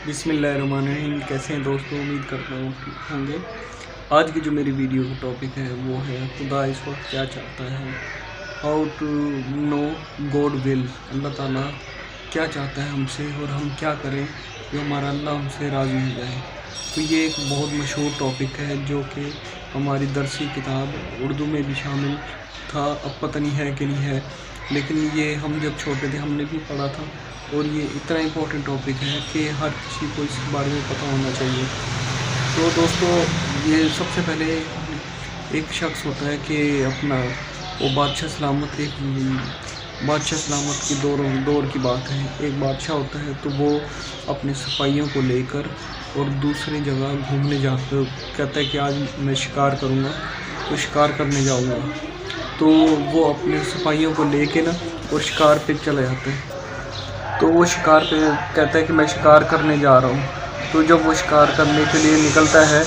बिस्मिल्लाहिर्रहमानिर्रहीम। कैसे हैं दोस्तों, उम्मीद करता हूँ ठीक होंगे। आज की जो मेरी वीडियो का टॉपिक है वो है खुदा इस वक्त क्या चाहता है। How to know God will, Allah ताला क्या चाहता है हमसे और हम क्या करें जो हमारा अल्लाह हमसे राज़ी हो जाए। तो ये एक बहुत मशहूर टॉपिक है जो कि हमारी दरसी किताब उर्दू में भी शामिल था। अब पता नहीं है कि नहीं है, लेकिन ये हम जब छोटे थे हमने भी पढ़ा था और ये इतना इम्पोर्टेंट टॉपिक है कि हर किसी को इस बारे में पता होना चाहिए। तो दोस्तों, ये सबसे पहले एक शख्स होता है कि अपना वो बादशाह सलामत की दौर की बात है। एक बादशाह होता है तो वो अपने सिपाहियों को लेकर और दूसरी जगह घूमने जाकर कहता है कि आज मैं शिकार करूँगा, तो शिकार करने जाऊँगा। तो वो अपने सिपाहियों को लेके ना और शिकार पे चला जाता है। तो वो शिकार पे कहता है कि मैं शिकार करने जा रहा हूँ। तो जब वो शिकार करने के लिए निकलता है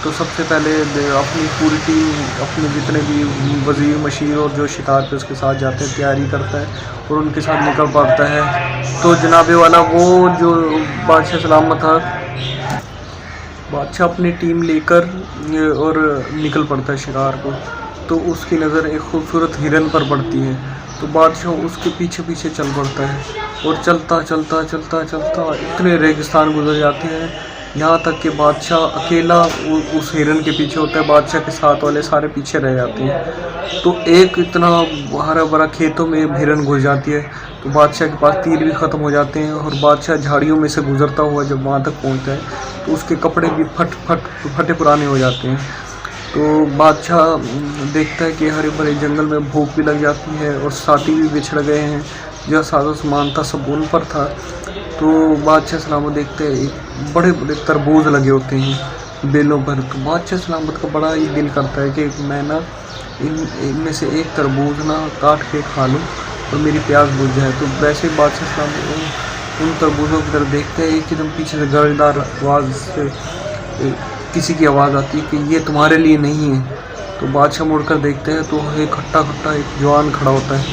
तो सबसे पहले अपनी पूरी टीम, अपने जितने भी वज़ीर मशीर और जो शिकार पे उसके साथ जाते हैं तैयारी करता है और उनके साथ निकल पड़ता है। तो जनाबे वाला वो जो बादशाह सलामत था, बादशाह अपनी टीम लेकर और निकल पड़ता है शिकार को। तो उसकी नज़र एक खूबसूरत हिरन पर पड़ती है। तो बादशाह उसके पीछे पीछे चल पड़ता है और चलता चलता चलता चलता इतने रेगिस्तान गुजर जाते हैं, यहाँ तक कि बादशाह अकेला उस हिरन के पीछे होता है, बादशाह के साथ वाले सारे पीछे रह जाते हैं। तो एक इतना हरा भरा खेतों में हिरन घुस जाती है, तो बादशाह के पास तीर भी ख़त्म हो जाते हैं और बादशाह झाड़ियों में से गुजरता हुआ जब वहाँ तक पहुँचता है तो उसके कपड़े भी फटे पुराने हो जाते हैं। तो बादशाह देखता है कि हरे भरे जंगल में भूख भी लग जाती है और साथी भी बिछड़ गए हैं, जो साजो सामान था सब उन पर था। तो बादशाह सलामत देखते हैं एक बड़े बड़े तरबूज लगे होते हैं बेलों पर। तो बादशाह सलामत का बड़ा ही दिल करता है कि मैं ना इनमें से एक तरबूज ना काट के खा लूँ और मेरी प्यास बुझ जाए। तो वैसे ही बादशाह सलामत उन तरबूजों की तरफ देखते हैं, एकदम पीछे से गरजदार आवाज़ से किसी की आवाज़ आती है कि ये तुम्हारे लिए नहीं है। तो बादशाह मुड़कर देखते हैं तो एक खट्टा खट्टा एक जवान खड़ा होता है।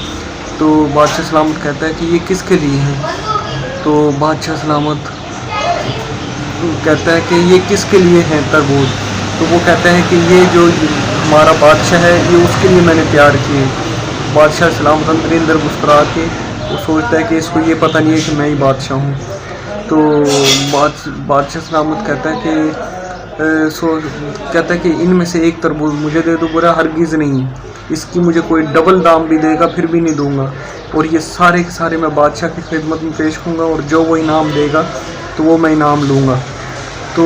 तो बादशाह सलामत कहता है कि ये किसके लिए है। तो बादशाह सलामत कहता है कि ये किसके लिए है तरबूज। तो वो कहता है कि ये जो हमारा बादशाह है ये उसके लिए मैंने तैयार किए। बादशाह सलामत अंदर मुस्कुरा के वो सोचता है कि इसको ये पता नहीं है कि मैं ही बादशाह हूँ। तो बादशाह सलामत कहता है कि इनमें से एक तरबूज मुझे दे दो। बुरा हरगिज़ नहीं, इसकी मुझे कोई डबल दाम भी देगा फिर भी नहीं दूंगा, और ये सारे के सारे मैं बादशाह की खिदमत में पेश करूँगा और जो वो इनाम देगा तो वो मैं इनाम लूँगा। तो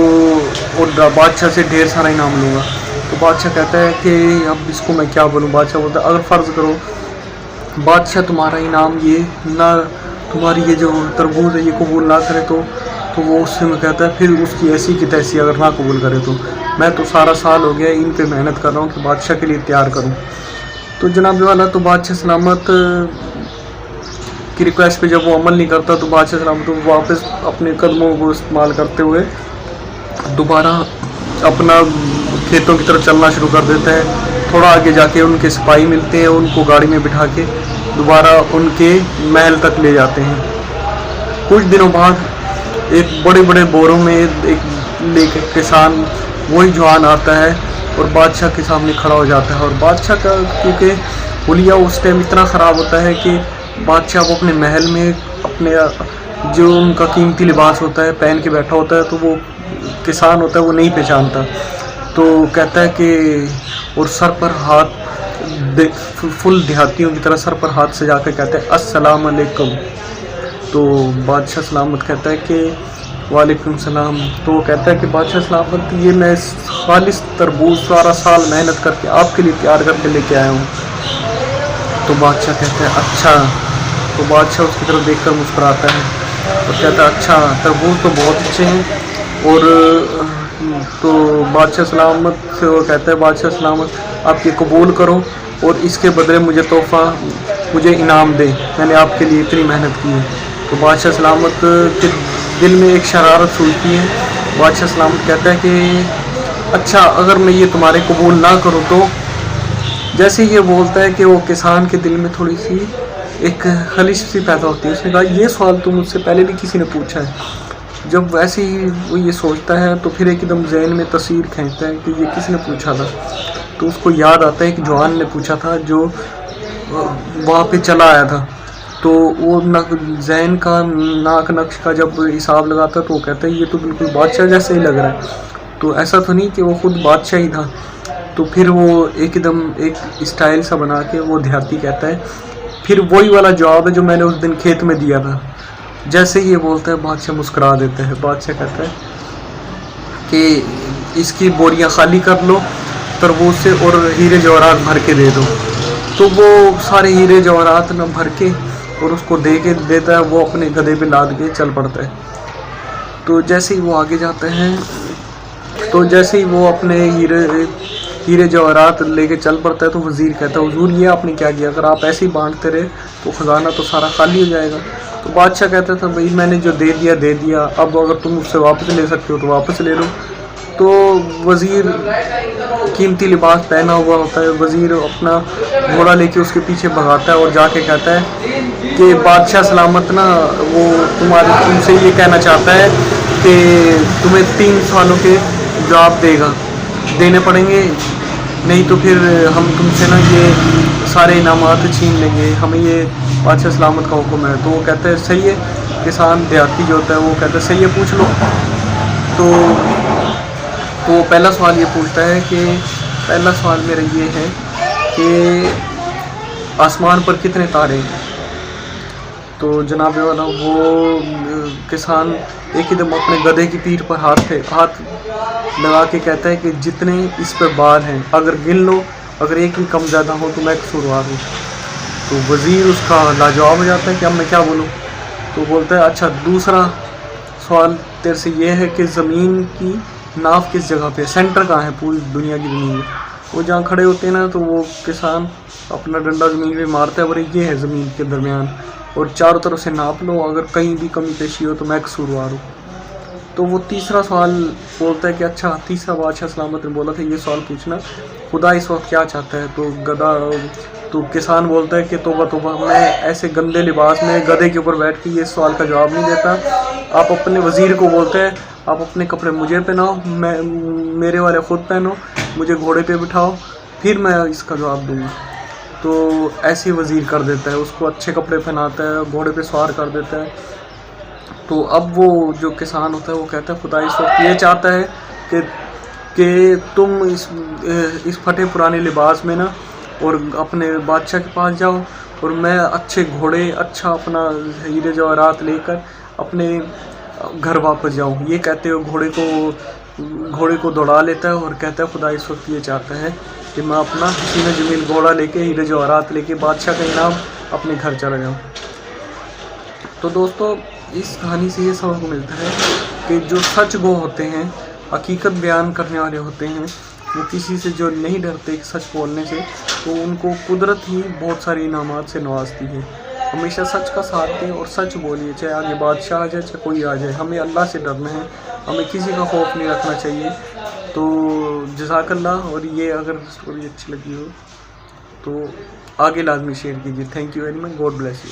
और बादशाह से ढेर सारा इनाम लूँगा। तो बादशाह कहता है कि अब इसको मैं क्या बोलूँ। बादशाह बोलता है अगर फ़र्ज़ करो बादशाह तुम्हारा इनाम ये ना, तुम्हारी ये जो तरबूज है ये कबूल ना करे तो वो उससे मैं कहता है फिर उसकी ऐसी की तैसी अगर ना कबूल करे तो मैं तो सारा साल हो गया इन पे मेहनत कर रहा हूँ कि बादशाह के लिए तैयार करूँ। तो जनाब वाला तो बादशाह सलामत की रिक्वेस्ट पे जब वो अमल नहीं करता तो बादशाह सलामत तो वापस अपने कदमों को इस्तेमाल करते हुए दोबारा अपना खेतों की तरफ चलना शुरू कर देता है। थोड़ा आगे जाके उनके सिपाही मिलते हैं, उनको गाड़ी में बिठा के दोबारा उनके महल तक ले जाते हैं। कुछ दिनों बाद एक बड़े बड़े बोरों में एक किसान वही जवान आता है और बादशाह के सामने खड़ा हो जाता है। और बादशाह का क्योंकि हुलिया उस टाइम इतना ख़राब होता है कि बादशाह को अपने महल में अपने जो उनका कीमती लिबास होता है पहन के बैठा होता है, तो वो किसान होता है वो नहीं पहचानता। तो कहता है कि और सर पर हाथ फुल देहातियों की तरह सर पर हाथ से जाकर कहता है अस्सलाम अलैकुम। तो बादशाह सलामत कहता है कि वालेकुम सलाम। तो वो कहता है कि बादशाह सलामत ये मैं खालिस तरबूज सारा साल मेहनत करके आपके लिए तैयार करके लेके आया हूँ। तो बादशाह कहता है अच्छा। तो बादशाह उसकी तरफ देखकर मुस्कुराता है और कहता है अच्छा तरबूज तो बहुत अच्छे हैं। और तो बादशाह सलामत से वो कहता है बादशाह सलामत आप ये कबूल करो और इसके बदले मुझे इनाम दे, मैंने आपके लिए इतनी मेहनत की है। तो बादशाह सलामत के दिल में एक शरारत सूझती है। बादशाह सलामत कहता है कि अच्छा अगर मैं ये तुम्हारे कबूल ना करूँ جیسے یہ بولتا ہے کہ وہ کسان کے دل میں تھوڑی سی ایک خلش سی پیدا ہوتی ہے. اس نے کہا یہ سوال تو مجھ سے پہلے بھی کسی نے پوچھا ہے. جب ویسے ہی وہ یہ سوچتا ہے تو پھر ایک دم ذہن میں تصویر کھینچتا ہے کہ یہ کس نے پوچھا تھا. تو اس کو یاد آتا ہے کہ جوان نے پوچھا تھا جو وہاں پہ چلا آیا تھا. تو وہ ذہن کا ناک نقش کا جب حساب لگاتا ہے تو وہ کہتا ہے یہ تو بالکل بادشاہ جیسے ہی لگ رہا ہے. تو ایسا تو نہیں کہ وہ خود بادشاہ ہی تھا. تو پھر وہ ایک دم ایک اسٹائل سا بنا کے وہ دیہاتی کہتا ہے پھر وہی والا جواب ہے جو میں نے اس دن کھیت میں دیا تھا. جیسے یہ بولتا ہے بادشاہ مسکرا دیتا ہے. بادشاہ کہتا ہے کہ اس کی بوریاں خالی کر لو تربوز سے اور ہیرے جواہرات بھر کے دے دو. تو وہ سارے ہیرے جواہرات نہ بھر کے اور اس کو دے کے دیتا ہے. وہ اپنے گدھے پہ لاد کے چل پڑتا ہے. تو جیسے ہی وہ آگے جاتا ہے تو جیسے ہی وہ اپنے ہیرے جواہرات لے کے چل پڑتا ہے تو وزیر کہتا ہے حضور یہ آپ نے کیا کیا؟ اگر آپ ایسے ہی بانٹتے رہے تو خزانہ تو سارا خالی ہو جائے گا. تو بادشاہ کہتا تھا بھائی میں نے جو دے دیا اب اگر تم اس سے واپس لے سکتے ہو تو واپس لے لو. تو وزیر قیمتی لباس پہنا ہوا ہوتا ہے. وزیر اپنا گھوڑا لے کے اس کے پیچھے بھگاتا ہے اور جا کے کہتا ہے کہ بادشاہ سلامت نا وہ تم سے یہ کہنا چاہتا ہے کہ تمہیں 3 سالوں کے جواب دینے پڑیں گے نہیں تو پھر ہم تم سے نا یہ سارے انعامات چھین لیں گے. ہمیں یہ بادشاہ سلامت کا حکم ہے. تو وہ کہتا ہے صحیح ہے. کسان دیہاتی جو ہوتا ہے وہ کہتا ہے صحیح ہے پوچھ لو. تو پہلا سوال یہ پوچھتا ہے کہ پہلا سوال میرا یہ ہے کہ آسمان پر کتنے تارے ہیں؟ تو جناب والا وہ کسان ایک دم اپنے گدھے کی پیٹھ پر ہاتھ لگا کے کہتا ہے کہ جتنے اس پر بال ہیں اگر گن لو اگر ایک بھی کم زیادہ ہو تو میں قصوروار ہوں. تو وزیر اس کا لاجواب ہو جاتا ہے کہ اب میں کیا بولوں. تو بولتا ہے اچھا دوسرا سوال تیرے سے یہ ہے کہ زمین کی ناف کس جگہ پہ ہے؟ سینٹر کہاں ہے پوری دنیا کی زمین میں؟ وہ جہاں کھڑے ہوتے ہیں نا تو وہ کسان اپنا ڈنڈا زمین پہ مارتا ہے اور یہ ہے زمین کے درمیان اور چاروں طرف سے ناپ لو اگر کہیں بھی کمی پیشی ہو تو میں قصوروار ہوں. تو وہ تیسرا سوال بولتا ہے کہ اچھا تیسرا بادشاہ سلامت نے بولا تھا یہ سوال پوچھنا خدا اس وقت کیا چاہتا ہے. تو کسان بولتا ہے کہ توبہ میں ایسے گندے لباس میں گدھے کے اوپر بیٹھ کے یہ سوال کا جواب نہیں دیتا. آپ اپنے وزیر کو بولتے ہیں آپ اپنے کپڑے مجھے پہناؤ میرے والے خود پہنو مجھے گھوڑے پہ بٹھاؤ پھر میں اس کا جواب دوں گا. تو ایسے وزیر کر دیتا ہے. اس کو اچھے کپڑے پہناتا ہے گھوڑے پہ سوار کر دیتا ہے. تو اب وہ جو کسان ہوتا ہے وہ کہتا ہے خدا اس وقت یہ چاہتا ہے کہ تم اس پھٹے پرانے لباس میں نا اور اپنے بادشاہ کے پاس جاؤ اور میں اچھے گھوڑے اچھا اپنا ہیرے جواہرات لے کر اپنے گھر واپس جاؤں. یہ کہتے ہوئے گھوڑے کو دوڑا لیتا ہے اور کہتا ہے خدا اس وقت یہ چاہتا ہے کہ میں اپنا سینہ جمیل گھوڑا لے کے ہیرے جواہرات لے کے بادشاہ کا انعام اپنے گھر چلا جاؤں. تو دوستو اس کہانی سے یہ سبق ملتا ہے کہ جو سچ گو ہوتے ہیں حقیقت بیان کرنے والے ہوتے ہیں وہ کسی سے جو نہیں ڈرتے سچ بولنے سے تو ان کو قدرت ہی بہت ساری انعامات سے نوازتی ہے. ہمیشہ سچ کا ساتھ دیں اور سچ بولیے چاہے آگے بادشاہ آ جائے چاہے کوئی آ جائے. ہمیں اللہ سے ڈرنا ہے ہمیں کسی کا خوف نہیں رکھنا چاہیے. تو جزاک اللہ. اور یہ اگر اسٹوری اچھی لگی ہو تو آگے لازمی شیئر کیجیے. Thank you very much. God bless you.